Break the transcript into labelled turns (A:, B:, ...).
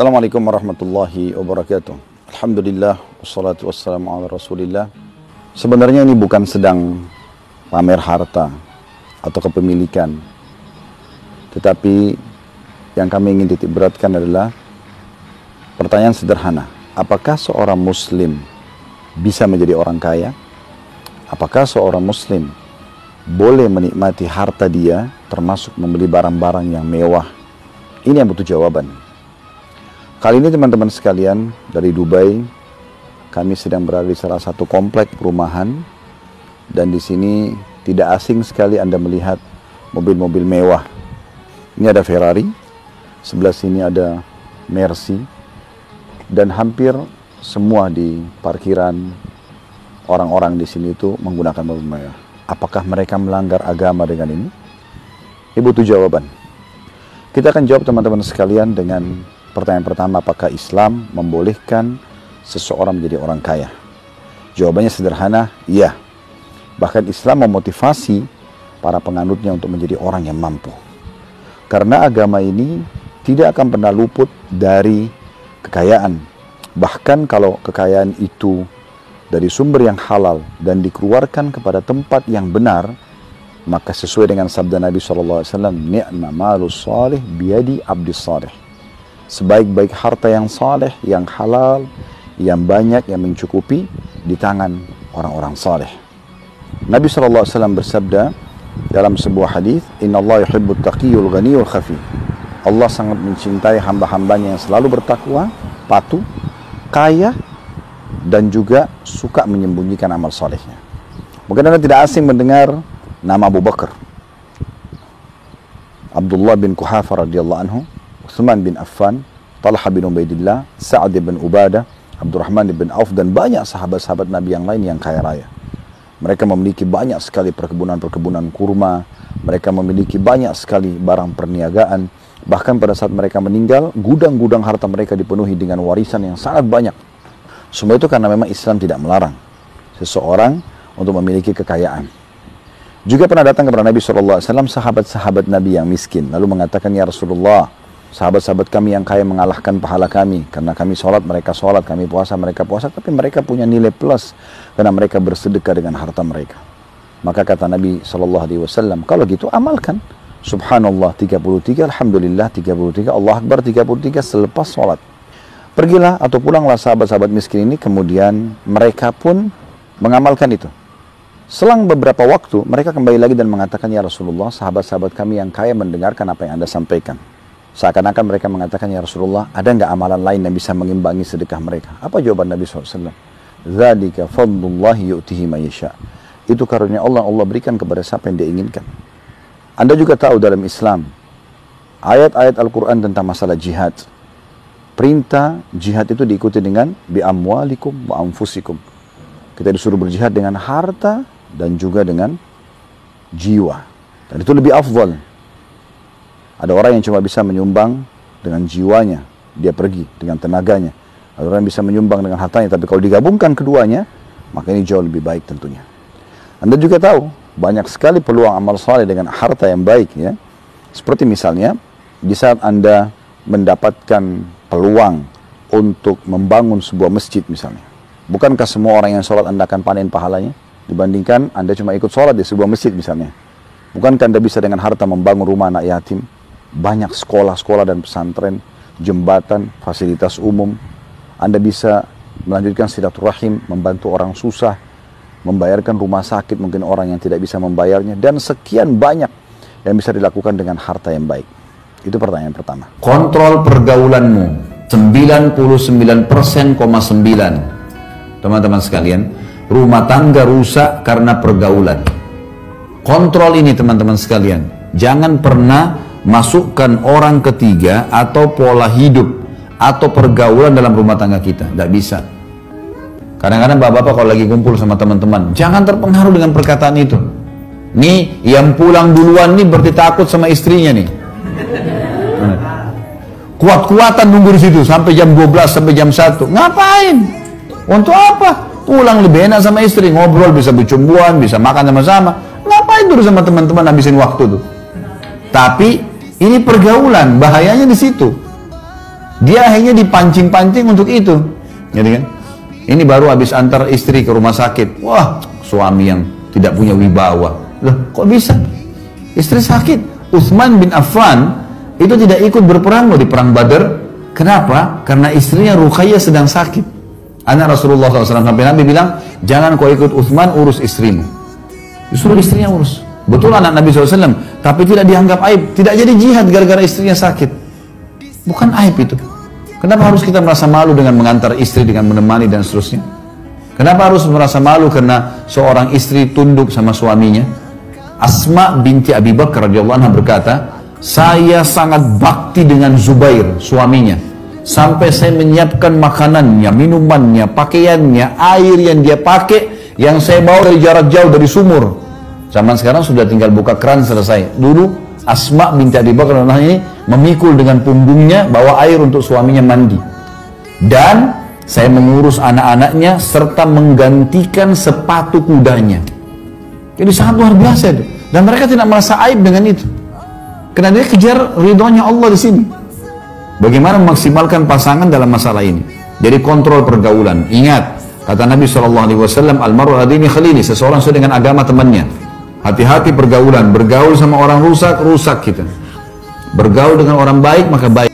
A: Assalamualaikum warahmatullahi wabarakatuh. Alhamdulillah, wassalatu wassalamu ala rasulillah. Sebenarnya ini bukan sedang pamer harta atau kepemilikan, tetapi yang kami ingin titik beratkan adalah pertanyaan sederhana. Apakah seorang muslim bisa menjadi orang kaya? Apakah seorang muslim boleh menikmati harta dia, termasuk membeli barang-barang yang mewah? Ini yang butuh jawaban. Kali ini teman-teman sekalian, dari Dubai, kami sedang berada di salah satu komplek perumahan, dan di sini tidak asing sekali Anda melihat mobil-mobil mewah. Ini ada Ferrari, sebelah sini ada Mercy, dan hampir semua di parkiran orang-orang di sini itu menggunakan mobil mewah. Apakah mereka melanggar agama dengan ini? Ini butuh jawaban. Kita akan jawab teman-teman sekalian dengan pertanyaan pertama, apakah Islam membolehkan seseorang menjadi orang kaya? Jawabannya sederhana, iya. Bahkan Islam memotivasi para penganutnya untuk menjadi orang yang mampu. Karena agama ini tidak akan pernah luput dari kekayaan. Bahkan kalau kekayaan itu dari sumber yang halal dan dikeluarkan kepada tempat yang benar, maka sesuai dengan sabda Nabi SAW, ni'ma malus salih biyadi abdis salih. Sebaik-baik harta yang saleh, yang halal, yang banyak, yang mencukupi di tangan orang-orang saleh. Nabi SAW bersabda dalam sebuah hadis, Inna Allah yuhibbut taqiyul ghaniyul khafi. Allah sangat mencintai hamba-hambanya yang selalu bertakwa, patuh, kaya, dan juga suka menyembunyikan amal salehnya. Mungkin Anda tidak asing mendengar nama Abu Bakar, Abdullah bin Quhafa radhiyallahu anhu, Utsman bin Affan, Talha bin Ubaidillah, Sa'ad bin Ubadah, Abdurrahman bin Auf, dan banyak sahabat-sahabat Nabi yang lain yang kaya raya. Mereka memiliki banyak sekali perkebunan-perkebunan kurma, mereka memiliki banyak sekali barang perniagaan, bahkan pada saat mereka meninggal, gudang-gudang harta mereka dipenuhi dengan warisan yang sangat banyak. Semua itu karena memang Islam tidak melarang seseorang untuk memiliki kekayaan. Juga pernah datang kepada Nabi SAW sahabat-sahabat Nabi yang miskin, lalu mengatakan, ya Rasulullah, sahabat-sahabat kami yang kaya mengalahkan pahala kami, karena kami sholat, mereka sholat, kami puasa, mereka puasa, tapi mereka punya nilai plus, karena mereka bersedekah dengan harta mereka. Maka kata Nabi SAW, kalau gitu amalkan, subhanallah 33, alhamdulillah 33, Allah Akbar 33 selepas sholat. Pergilah atau pulanglah sahabat-sahabat miskin ini, kemudian mereka pun mengamalkan itu. Selang beberapa waktu, mereka kembali lagi dan mengatakan, ya Rasulullah, sahabat-sahabat kami yang kaya mendengarkan apa yang Anda sampaikan. Seakan-akan mereka mengatakan, ya Rasulullah, ada nggak amalan lain yang bisa mengimbangi sedekah mereka? Apa jawaban Nabi SAW? Dzalika fadlullahi yu'tihi man yasha. Itu karunia Allah, Allah berikan kepada siapa yang dia inginkan. Anda juga tahu dalam Islam, ayat-ayat Al-Quran tentang masalah jihad. Perintah jihad itu diikuti dengan bi amwalikum wa anfusikum. Kita disuruh berjihad dengan harta dan juga dengan jiwa. Dan itu lebih afdal. Ada orang yang cuma bisa menyumbang dengan jiwanya, dia pergi dengan tenaganya. Ada orang yang bisa menyumbang dengan hartanya, tapi kalau digabungkan keduanya, maka ini jauh lebih baik tentunya. Anda juga tahu, banyak sekali peluang amal saleh dengan harta yang baik, ya. Seperti misalnya, di saat Anda mendapatkan peluang untuk membangun sebuah masjid misalnya. Bukankah semua orang yang sholat Anda akan panen pahalanya? Dibandingkan Anda cuma ikut sholat di sebuah masjid misalnya. Bukankah Anda bisa dengan harta membangun rumah anak yatim? Banyak sekolah-sekolah dan pesantren, jembatan, fasilitas umum. Anda bisa melanjutkan silaturahim, membantu orang susah, membayarkan rumah sakit mungkin orang yang tidak bisa membayarnya, dan sekian banyak yang bisa dilakukan dengan harta yang baik. Itu pertanyaan pertama.
B: Kontrol pergaulanmu 99,9%. Teman-teman sekalian, rumah tangga rusak karena pergaulan. Kontrol ini teman-teman sekalian. Jangan pernah masukkan orang ketiga atau pola hidup atau pergaulan dalam rumah tangga kita. Tidak bisa. Kadang-kadang bapak-bapak kalau lagi kumpul sama teman-teman, jangan terpengaruh dengan perkataan itu. Nih, yang pulang duluan nih berarti takut sama istrinya nih. Kuat-kuatan nunggu di situ sampai jam 12 sampai jam 1. Ngapain? Untuk apa? Pulang lebih enak sama istri, ngobrol, bisa bercumbuan, bisa makan sama-sama. Ngapain terus sama teman-teman habisin waktu tuh? Tapi ini pergaulan, bahayanya di situ. Dia akhirnya dipancing-pancing untuk itu. Gitu kan? Ini baru habis antar istri ke rumah sakit. Wah, suami yang tidak punya wibawa. Loh, kok bisa? Istri sakit. Utsman bin Affan itu tidak ikut berperang loh di perang Badar. Kenapa? Karena istrinya Ruqayyah sedang sakit. Anak Rasulullah SAW sampai Nabi bilang, jangan kau ikut Utsman, urus istrimu. Justru istrinya urus. Betul anak Nabi SAW, tapi tidak dianggap aib. Tidak jadi jihad gara-gara istrinya sakit. Bukan aib itu. Kenapa harus kita merasa malu dengan mengantar istri, dengan menemani dan seterusnya? Kenapa harus merasa malu karena seorang istri tunduk sama suaminya? Asma binti Abi Bakar radhiyallahu anha berkata, saya sangat bakti dengan Zubair, suaminya. Sampai saya menyiapkan makanannya, minumannya, pakaiannya, air yang dia pakai, yang saya bawa dari jarak jauh, dari sumur. Zaman sekarang sudah tinggal buka keran selesai. Dulu Asma binti Abi Bakar ini memikul dengan punggungnya, bawa air untuk suaminya mandi. Dan saya mengurus anak-anaknya, serta menggantikan sepatu kudanya. Jadi sangat luar biasa itu. Dan mereka tidak merasa aib dengan itu. Karena dia kejar ridhonya Allah di sini. Bagaimana memaksimalkan pasangan dalam masalah ini? Jadi kontrol pergaulan. Ingat, kata Nabi SAW, almaru adini khalili, seseorang sesuai dengan agama temannya. Hati-hati pergaulan. Bergaul sama orang rusak, rusak kita. Bergaul dengan orang baik, maka baik.